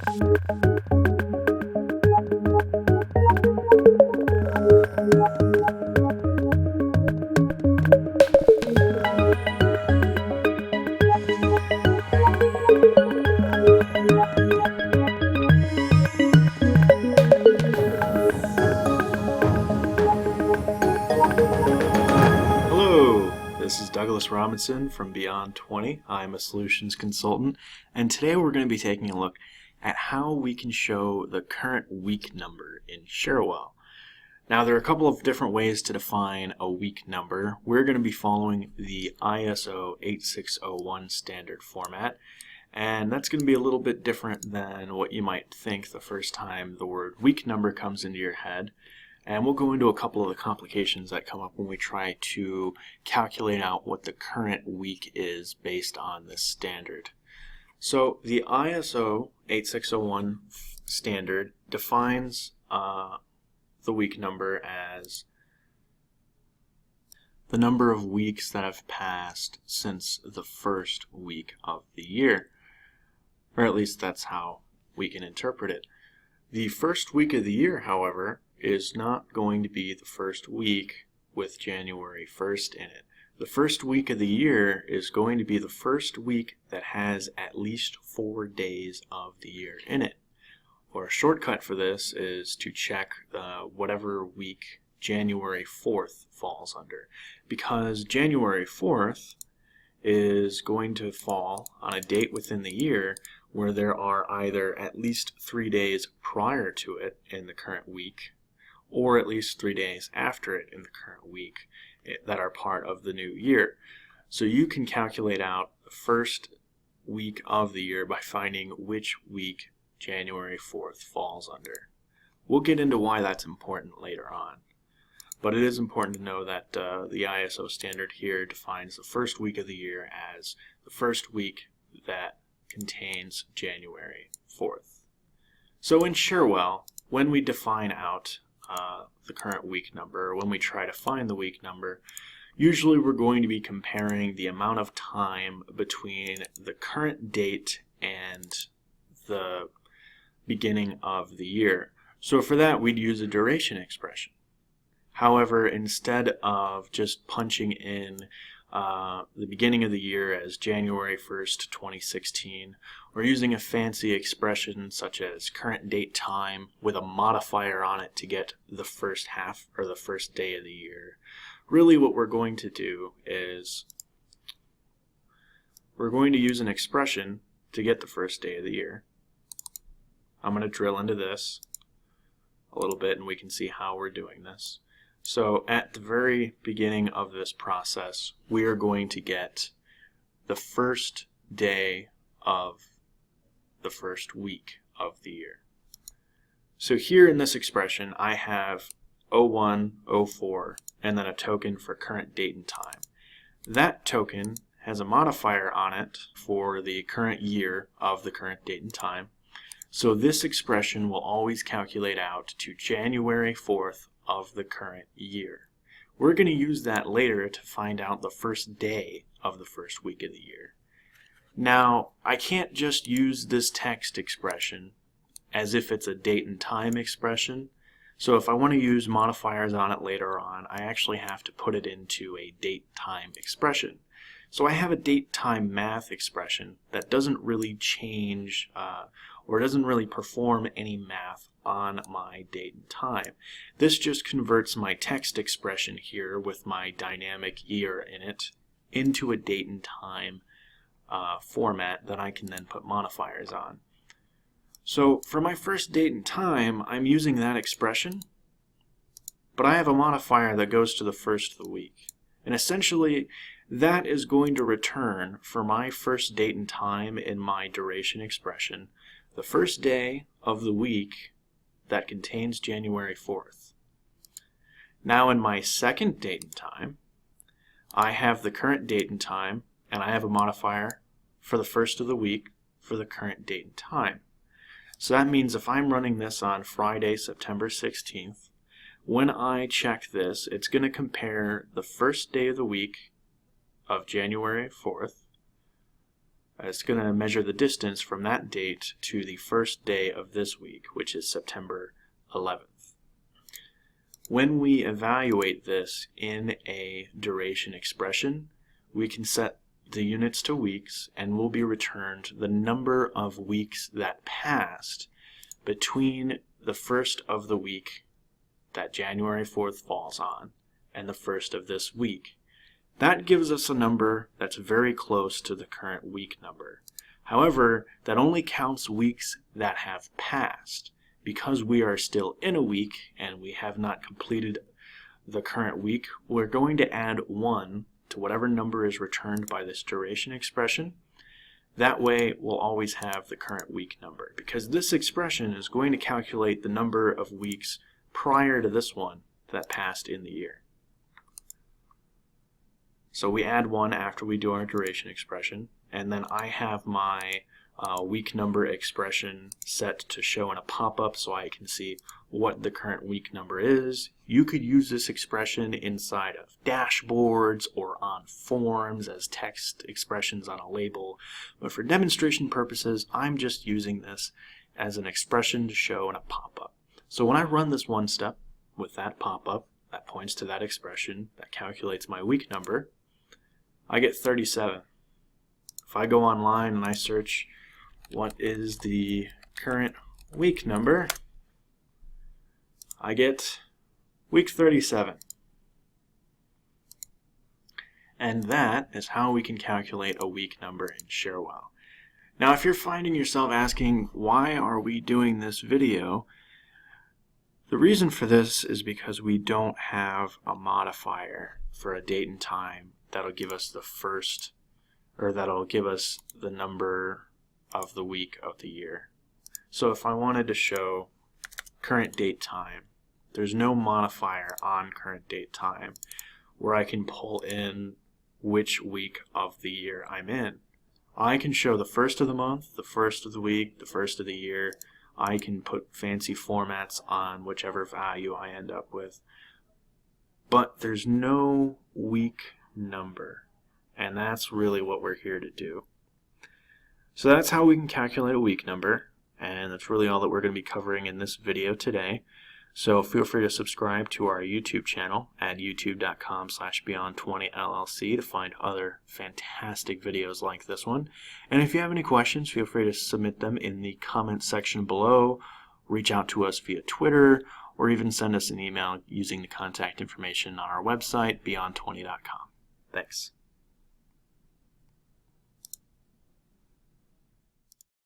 This is Douglas Robinson from Beyond 20. I'm a solutions consultant, and today we're going to be taking a look at how we can show the current week number in Cherwell. Now, there are a couple of different ways to define a week number. We're going to be following the ISO 8601 standard format, and that's going to be a little bit different than what you might think the first time the word week number comes into your head. And we'll go into a couple of the complications that come up when we try to calculate out what the current week is based on this standard. So the ISO 8601 standard defines the week number as the number of weeks that have passed since the first week of the year. Or at least that's how we can interpret it. The first week of the year, however, is not going to be the first week with January 1st in it. The first week of the year is going to be the first week that has at least 4 days of the year in it. Or a shortcut for this is to check whatever week January 4th falls under, because January 4th is going to fall on a date within the year where there are either at least 3 days prior to it in the current week, or at least 3 days after it in the current week that are part of the new year. So you can calculate out the first week of the year by finding which week January 4th falls under. We'll get into why that's important later on. But it is important to know that the ISO standard here defines the first week of the year as the first week that contains January 4th. So in Cherwell, when we define out the current week number, or when we try to find the week number, usually we're going to be comparing the amount of time between the current date and the beginning of the year. So for that, we'd use a duration expression. However, instead of just punching in the beginning of the year as January 1st, 2016, or using a fancy expression such as current date time with a modifier on it to get the first half or the first day of the year. Really what we're going to do is we're going to use an expression to get the first day of the year. I'm going to drill into this a little bit and we can see how we're doing this. So at the very beginning of this process, we are going to get the first day of the first week of the year. So here in this expression, I have 01, 04, and then a token for current date and time. That token has a modifier on it for the current year of the current date and time. So this expression will always calculate out to January 4th of the current year. We're going to use that later to find out the first day of the first week of the year. Now, I can't just use this text expression as if it's a date and time expression. So if I want to use modifiers on it later on, I actually have to put it into a date-time expression. So I have a date-time math expression that doesn't really change or doesn't really perform any math on my date and time. This just converts my text expression here with my dynamic year in it into a date and time format that I can then put modifiers on. So for my first date and time, I'm using that expression, but I have a modifier that goes to the first of the week. And essentially, that is going to return for my first date and time in my duration expression the first day of the week that contains January 4th. Now in my second date and time, I have the current date and time, and I have a modifier for the first of the week for the current date and time. So that means if I'm running this on Friday, September 16th, when I check this, it's going to compare the first day of the week of January 4th It's going to measure the distance from that date to the first day of this week, which is September 11th. When we evaluate this in a duration expression, we can set the units to weeks, and will be returned the number of weeks that passed between the first of the week that January 4th falls on and the first of this week. That gives us a number that's very close to the current week number. However, that only counts weeks that have passed. Because we are still in a week and we have not completed the current week, we're going to add 1 to whatever number is returned by this duration expression. That way we'll always have the current week number, because this expression is going to calculate the number of weeks prior to this one that passed in the year. So we add 1 after we do our duration expression, and then I have my week number expression set to show in a pop-up so I can see what the current week number is. You could use this expression inside of dashboards or on forms as text expressions on a label, but for demonstration purposes I'm just using this as an expression to show in a pop-up. So when I run this one step with that pop-up that points to that expression that calculates my week number, I get 37. If I go online and I search what is the current week number, I get week 37. And that is how we can calculate a week number in Cherwell. Now, if you're finding yourself asking, why are we doing this video? The reason for this is because we don't have a modifier for a date and time that'll give us the first, or that'll give us the number of the week of the year. So if I wanted to show current date time, there's no modifier on current date time where I can pull in which week of the year I'm in. I can show the first of the month, the first of the week, the first of the year. I can put fancy formats on whichever value I end up with. But there's no week number, and that's really what we're here to do. So that's how we can calculate a week number, and that's really all that we're going to be covering in this video today. So feel free to subscribe to our YouTube channel at youtube.com/beyond20llc to find other fantastic videos like this one. And if you have any questions, feel free to submit them in the comment section below, reach out to us via Twitter, or even send us an email using the contact information on our website, beyond20.com. Thanks.